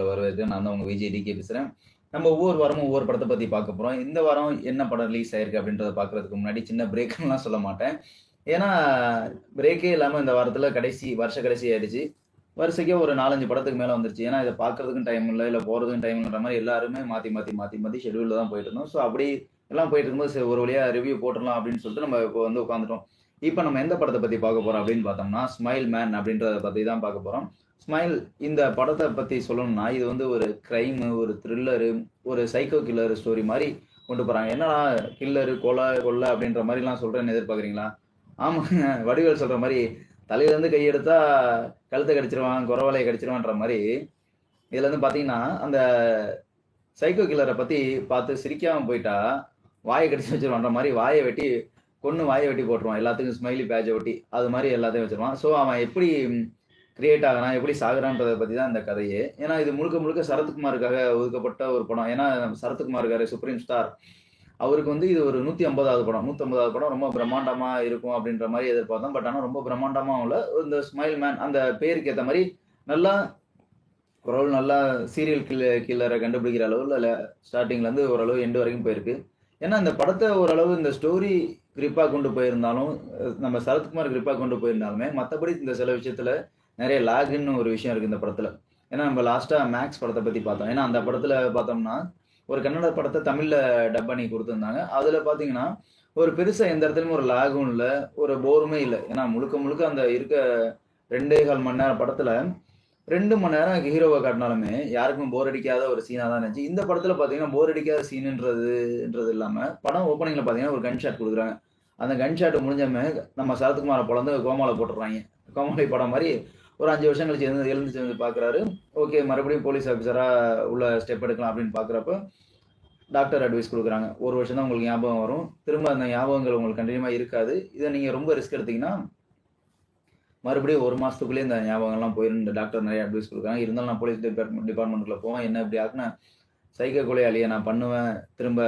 வரவேற்கிறேன். நான் தான் உங்க விஜய் டிகே பேசுறேன். நம்ம ஒவ்வொரு வாரமும் ஒவ்வொரு படத்த பத்தி பார்க்க போறோம். இந்த வாரம் என்ன படம் ரிலீஸ் ஆயிருக்கு அப்படின்றத பார்க்கறதுக்கு முன்னாடி சின்ன பிரேக்லாம் சொல்ல மாட்டேன். ஏன்னா, பிரேக்கே இல்லாம இந்த வாரத்துல வருஷ கடைசி ஆயிடுச்சு. வருஷக்கே ஒரு 4, 5 படத்துக்கு மேல வந்துருச்சு. ஏன்னா, இத பார்க்கறதுக்கும் டைம் இல்ல போறதுக்கும் டைம் இல்லன்ற மாரி எல்லாருமே மாத்தி ஷெட்யூல்ல தான் போயிட்டு இருந்தோம். அப்படி எல்லாம் போயிட்டு இருக்கும்போது சரி ஒரு வழியா ரிவ்யூ போட்டுறலாம் அப்படின்னு சொல்லிட்டு நம்ம இப்போ வந்து உட்காந்துட்டோம். இப்ப நம்ம எந்த படத்த பத்தி பார்க்க போறோம் அப்படின்னு பார்த்தோம்னா, ஸ்மைல் மேன் அப்படின்றத பத்தி தான் பார்க்க போறோம். ஸ்மைல் இந்த படத்த பத்தி சொல்லணும்னா, இது வந்து ஒரு கிரைமு, ஒரு த்ரில்லரு, ஒரு சைக்கோ கில்லர் ஸ்டோரி மாரி கொண்டு போறாங்க. என்னடா கில்லரு, கொலை அப்படின்ற மாரிலாம் சொல்றேன்னு எதிர்பார்க்குறீங்களா? ஆமாங்க. வடிவேலு சொல்ற மாரி, தலையிலேருந்து கை எடுத்தா கழுத்த கடிச்சிருவான், குரவாலைய கடிச்சிருவான்ற மாரி, இதுல வந்து பார்த்தீங்கன்னா, அந்த சைக்கோ கில்லர பத்தி பார்த்து சிரிக்காம போயிட்டா, வாய கடிச்சு வச்சுருவான்ற மாரி கொன்னு வாய வெட்டி போட்டுருவான். எல்லாத்துக்கும் ஸ்மைலி பேட்ஜ ஒட்டி. அது மாரி எல்லாத்தையும் வச்சுருவான். அவன் எப்படி கிரியேட் ஆகுறான், எப்படி சாகுறான்றத பத்தி தான் இந்த கதையே. ஏன்னா, இது முழுக்க முழுக்க சரத்குமாருக்காக ஒதுக்கப்பட்ட ஒரு படம். ஏன்னா, சரத்குமார் இருக்காரு, சுப்ரீம் ஸ்டார். அவருக்கு வந்து இது ஒரு 150வது படம். 150வது படம் ரொம்ப பிரம்மாண்டமா இருக்கும் அப்படின்ற மாரி எதிர்பார்த்தோம். ஆனா ரொம்ப பிரம்மாண்டமாவும் இல்ல. இந்த ஸ்மைல் மேன் அந்த பேருக்கு ஏத்த மாரி நல்லா ஓரளவு நல்லா சீரியல் கில்லர கண்டுபிடிக்கிற அளவுல ஸ்டார்ட்டிங்ல இருந்து ஓரளவு எண்ட் வரைக்கும் போயிருக்கு. ஏன்னா, இந்த படத்த ஓரளவு இந்த ஸ்டோரி கிரிப்பா கொண்டு போயிருந்தாலும், நம்ம சரத்குமார் கிரிப்பா கொண்டு போயிருந்தாலுமே, மத்தபடி இந்த சில விஷயத்துல நெறைய லாகுன்னு ஒரு விஷயம் இருக்கு இந்த படத்துல. ஏன்னா, நம்ம லாஸ்ட்டா மேக்ஸ் படத்த பத்தி பார்த்தோம். ஏன்னா, அந்த படத்துல பார்த்தோம்னா, ஒரு கன்னட படத்த தமிழ்ல டப் பண்ணி குடுத்திருந்தாங்க. அதுல பார்த்தீங்கன்னா, ஒரு பெருசா எந்த இடத்துலயும் ஒரு லாகும் இல்ல, ஒரு போருமே இல்ல. ஏன்னா, முழுக்க முழுக்க அந்த இருக்க 2 1/4 மணி நேரம் படத்துல 2 மணி நேரம் ஹீரோவ காட்டினாலுமே யாருக்கும் போர் அடிக்காத ஒரு சீனா தான் இருந்துச்சு. இந்த படத்துல பார்த்தீங்கன்னா, போர் அடிக்காத சீன்ன்றது இல்லாம, படம் ஓப்பனிங்ல பார்த்தீங்கன்னா, ஒரு கன் ஷாட் குடுக்குறாங்க. அந்த கன் ஷாட் முடிஞ்சோனே நம்ம சரத்குமார பொளந்து கோமால போட்டுர்றாய்ங்க. கோமாளி படம் மாரி ஒரு 5 வருஷம் கழிச்சு எழுந்துச்சு வந்து பார்க்குறாரு. ஓகே மறுபடியும் போலீஸ் ஆஃபீஸரா உள்ள ஸ்டெப் எடுக்கலாம் அப்படின்னு பார்க்குறப்ப, டாக்டர் அட்வைஸ் குடுக்குறாங்க. 1 வருஷம் தான் உங்களுக்கு ஞாபகம் வரும். திரும்ப அந்த ஞாபகங்கள் உங்களுக்கு கன்டினியூவா இருக்காது. இத நீங்க ரொம்ப ரிஸ்க் எடுத்தீங்கன்னா மறுபடியும் 1 மாசத்துக்குள்ளயே இந்த ஞாபகம்லாம் போயிரும். இந்த டாக்டர் நெறைய அட்வைஸ் குடுக்குறாங்க. இருந்தாலும் நான் போலீஸ் டிபார்ட்மெண்ட்குள்ள போவேன். என்ன இப்படி ஆக்குனா, சைக்கோ கொலையாளிய நான் பண்ணுவேன். திரும்ப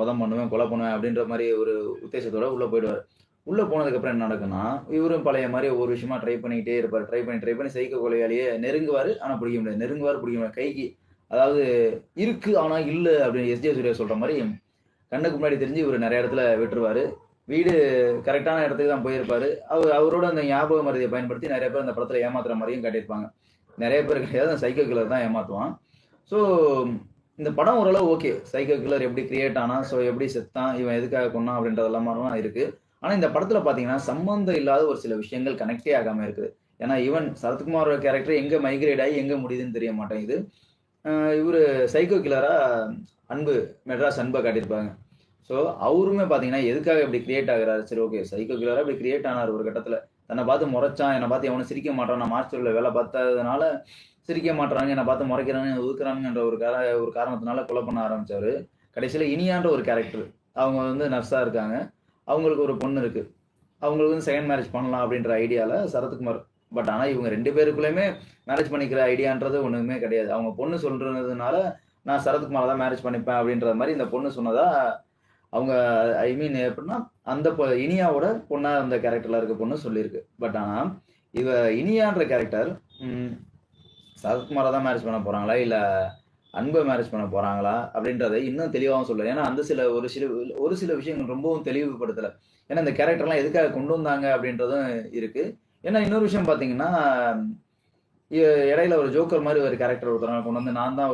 வதம் பண்ணுவேன், கொலை பண்ணுவேன் அப்படின்ற மாரி ஒரு உத்தேசத்தோட உள்ள போயிடுவாரு. உள்ள போனதுக்கப்புறம் என்ன நடக்கும்னா, இவரும் பழைய மாரி ஒவ்வொரு விஷயமா ட்ரை பண்ணிக்கிட்டே இருப்பாரு. ட்ரை பண்ணி சைக்கோ கொலையாளிய நெருங்குவாரு. ஆனா பிடிக்க முடியாது. பிடிக்க முடியாது. கைக்கு அதாவது இருக்கு ஆனா இல்ல அப்படின்னு எஸ்.ஜே. சூர்யா சொல்ற மாரி, கண்ணுக்கு முன்னாடி தெரிஞ்சு இவரு நெறைய இடத்துல விட்டுருவாரு. வீடு கரெக்ட்டான இடத்துக்கு தான் போயிருப்பாரு. அவரோட அந்த ஞாபக மறதிய பயன்படுத்தி நெறைய பேர் அந்த படத்துல ஏமாத்துற மாரியும் காட்டியிருப்பாங்க. நெறைய பேர் கிடையாது. அந்த சைக்கோ கில்லர் தான் ஏமாத்துவான். ஸோ இந்த படம் ஓரளவு ஓகே. சைக்கோ கில்லர் எப்படி கிரியேட் ஆனான், எப்படி செத்தான், இவன் எதுக்காக கொன்னான் அப்படின்றதெல்லாம் மாரிலாம் இருக்கு. ஆனா இந்த படத்துல பார்த்தீங்கன்னா, சம்மந்தம் இல்லாத ஒரு சில விஷயங்கள் கனெக்ட்டே ஆகாம இருக்குது. ஏன்னா ஈவன் சரத்குமாரோட கேரக்டர் எங்க மைக்ரேட் ஆகி எங்க முடியுதுன்னு தெரிய மாட்டேங்குது. அ இவரு சைக்கோ கில்லரா மெட்ராஸ் அன்ப காட்டியிருப்பாங்க. அவருமே பார்த்தீங்கன்னா, எதுக்காக இப்படி கிரியேட் ஆகுறாரு? சரி ஓகே. சைக்கோ கில்லரா இப்படி கிரியேட் ஆனாரு ஒரு கட்டத்துல. தன்ன பார்த்து மொறச்சான். என்ன பார்த்து எவனும் சிரிக்க மாட்டான். நான் மார்ச்சுவரில வேலை பார்த்ததுனால சிரிக்க மாட்றாங்க. என்ன பார்த்து மொறைக்கிறானுங்க, ஒதுக்குறானுங்கன்ற ஒரு காரணத்தினால கொலை பண்ண ஆரம்பிச்சாரு. கடைசியில இனியான்ற ஒரு கேரக்டர். அவங்க வந்து நர்ஸா இருக்காங்க. அவங்களுக்கு ஒரு பொண்ணு இருக்கு. அவங்களுக்கு வந்து செகண்ட் மேரேஜ் பண்ணலாம் அப்படின்ற ஐடியால சரத்குமார். ஆனா இவங்க 2 பேருக்குள்ளயுமே மேரேஜ் பண்ணிக்கிற ஐடியான்றது ஒண்ணுமே கிடையாது. அவங்க பொண்ணு சொல்றதுனால, நான் சரத்குமார தான் மேரேஜ் பண்ணிப்பேன் அப்படின்ற மாரி இந்த பொண்ணு சொன்னதா அவங்க ஐ மீன் எப்படின்னா, அந்த இனியாவோட பொண்ணா இருந்த கேரக்டர்ல இருக்க பொண்ணு சொல்லியிருக்கு. ஆனா, இவ இனியான்ற கேரக்டர் ம் சரத்குமார தான் மேரேஜ் பண்ண போறாங்களா? இல்ல அன்ப மேரேஜ் பண்ண போறாங்களா? அப்படின்றத இன்னும் தெளிவாவும் சொல்லல. ஏன்னா, அந்த ஒரு சில விஷயங்கள் ரொம்பவும் தெளிவுபடுத்தல. ஏன்னா, இந்த கேரக்டர்லாம் எதுக்காக கொண்டு வந்தாங்க அப்படின்றதும் இருக்கு. ஏன்னா, இன்னொரு விஷயம் பார்த்தீங்கன்னா, இடையில ஒரு ஜோக்கர் மாரி ஒரு கேரக்டர் ஒருத்தர கொண்டு வந்து நான் தான்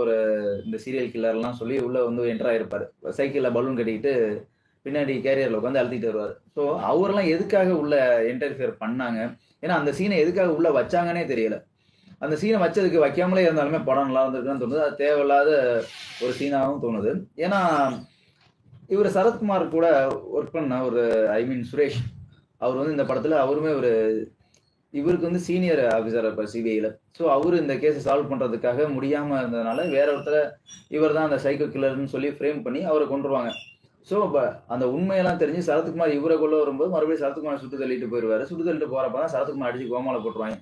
இந்த சீரியல் கில்லர்லாம் சொல்லி உள்ள வந்து என்டர் ஆயிருப்பாரு. சைக்கிள்ல பலூன் கட்டிக்கிட்டு பின்னாடி கேரியர்ல உட்காந்து அழுத்திட்டு வருவாரு. அவரெல்லாம் எதுக்காக உள்ள இன்டர்ஃபியர் பண்ணாங்க? ஏன்னா அந்த சீன எதுக்காக உள்ள வச்சாங்கன்னே தெரியல. அந்த சீன வச்சதுக்கு வைக்காமலே இருந்தாலுமே படம் நல்லா வந்திருக்குன்னு தோணுது. அது தேவையில்லாத ஒரு சீனாவும் தோணுது. ஏன்னா, இவரு சரத்குமார் கூட ஒர்க் பண்ண ஐ மீன் சுரேஷ். அவர் வந்து இந்த படத்துல அவருமே இவருக்கு வந்து சீனியர் ஆஃபீஸர் இருப்பார் சிபிஐல. அவரு இந்த கேஸை சால்வ் பண்றதுக்காக முடியாம இருந்ததுனால வேற ஒருத்தர இவர் தான் அந்த சைக்கோ கில்லர்னு சொல்லி ஃப்ரேம் பண்ணி அவரை கொன்றுவாங்க. அந்த உண்மையெல்லாம் தெரிஞ்சு சரத்குமார் இவரை கொல்ல வரும்போது மறுபடியும் சரத்குமார் சுட்டு தள்ளிட்டு போயிருவாரு. சுட்டு தள்ளிட்டு போறப்ப தான் சரத்குமார் அடிச்சு கோமால போட்டுருவாங்க.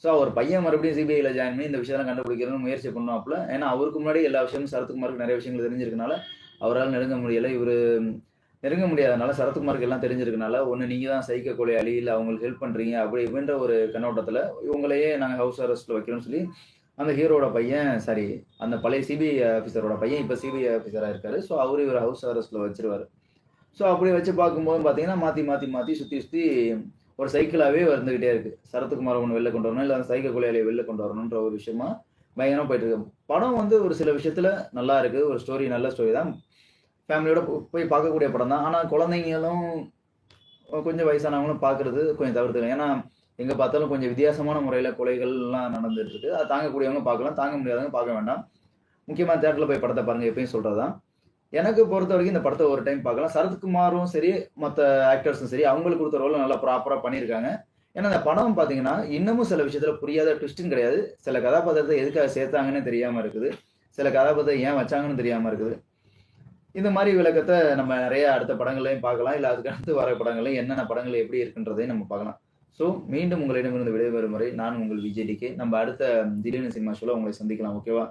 அவர் பையன் மறுபடியும் சிபிஐல ஜாயின் பண்ணி இந்த விஷயத்தெல்லாம் கண்டுபிடிக்கணும்னு முயற்சி பண்ணுவாப்புல. ஏன்னா அவருக்கு முன்னாடி எல்லா விஷயமும் சரத்குமாருக்கு நிறைய விஷயங்கள் தெரிஞ்சிருக்கனால அவரால் நெருங்க முடியல. நெருங்க முடியாதனால சரத்குமாருக்கு எல்லாம் தெரிஞ்சிருக்கனால, ஒண்ணு நீங்க தான் சைக்கோ கொலையாளி, இல்ல அவங்களுக்கு ஹெல்ப் பண்றீங்க அப்படி இப்படின்ற ஒரு கண்ணோட்டத்துல இவங்களையே நாங்க ஹவுஸ் அரெஸ்ட்ல வைக்கிறோம்னு சொல்லி அந்த ஹீரோட பையன் சாரி அந்த பழைய சிபிஐ ஆஃபீஸரோட பையன் இப்போ சிபிஐ ஆஃபீஸராக இருக்காரு. ஸோ அவரு இவர் ஹவுஸ் அரெஸ்ட்டில் வச்சிருவாரு. ஸோ அப்படி வச்சு பார்க்கும்போது பார்த்தீங்கன்னா, மாத்தி, மாத்தி, மாத்தி சுத்தி, சுத்தி ஒரு சைக்கிளாவே வந்துகிட்டே இருக்கு. சரத்குமார ஒண்ணு வெளில கொண்டு வரணும், இல்ல அந்த சைக்கோ கொலையாளிய வெளில கொண்டு வரணுன்ற ஒரு விஷயமா பயங்கரமா போயிட்டு இருக்கு. படம் வந்து ஒரு சில விஷயத்துல நல்லா இருக்கு. ஒரு ஸ்டோரி நல்ல ஸ்டோரி தான். ஃபேமிலியோட போய் பார்க்கக்கூடிய படம் தான். ஆனா குழந்தைங்களும் கொஞ்சம் வயசானவங்களும் பார்க்கறது கொஞ்சம் தவிர்த்துக்கலாம். ஏன்னா, எங்க பார்த்தாலும் கொஞ்சம் வித்தியாசமான முறையில கொலைகள்லாம் நடந்துட்டு இருக்கு. அது தாங்கக்கூடியவங்க பார்க்கலாம், தாங்க முடியாதவங்க பார்க்க வேண்டாம். முக்கியமா தியேட்டர்ல போய் படத்த பாருங்க. எப்பயும் சொல்றது தான். எனக்கு பொறுத்தவரைக்கும் இந்த படத்த ஒரு டைம் பார்க்கலாம். சரத்குமாரும் சரி, மத்த ஆக்டர்ஸும் சரி, அவங்களுக்கு குடுத்த ரோல நல்லா ப்ராப்பரா பண்ணியிருக்காங்க. ஏன்னா, இந்த படம் பார்த்தீங்கன்னா, இன்னமும் சில விஷயத்துல புரியாத ட்விஸ்ட்ன்னு கிடையாது. சில கதாபாத்திரத்த எதுக்காக சேர்த்தாங்கன்னே தெரியாம இருக்குது. சில கதாபாத்திரம் ஏன் வச்சாங்கன்னு தெரியாம இருக்குது. இந்த மாரி விளக்கத்த நம்ம நெறைய அடுத்த படங்கள்லயும் பார்க்கலாம். இல்ல அதுக்கு அடுத்து வர படங்கள்லயும் என்னென்ன படங்கள் எப்படி இருக்குன்றதையும் நம்ம பார்க்கலாம். ஸோ மீண்டும் உங்களிடமிருந்து விடைபெறும் வரை நான் உங்கள் விஜய் டிகே. நம்ம அடுத்த திடீர்னு சினிமா ஷோல உங்களை சந்திக்கலாம். ஓகேவா?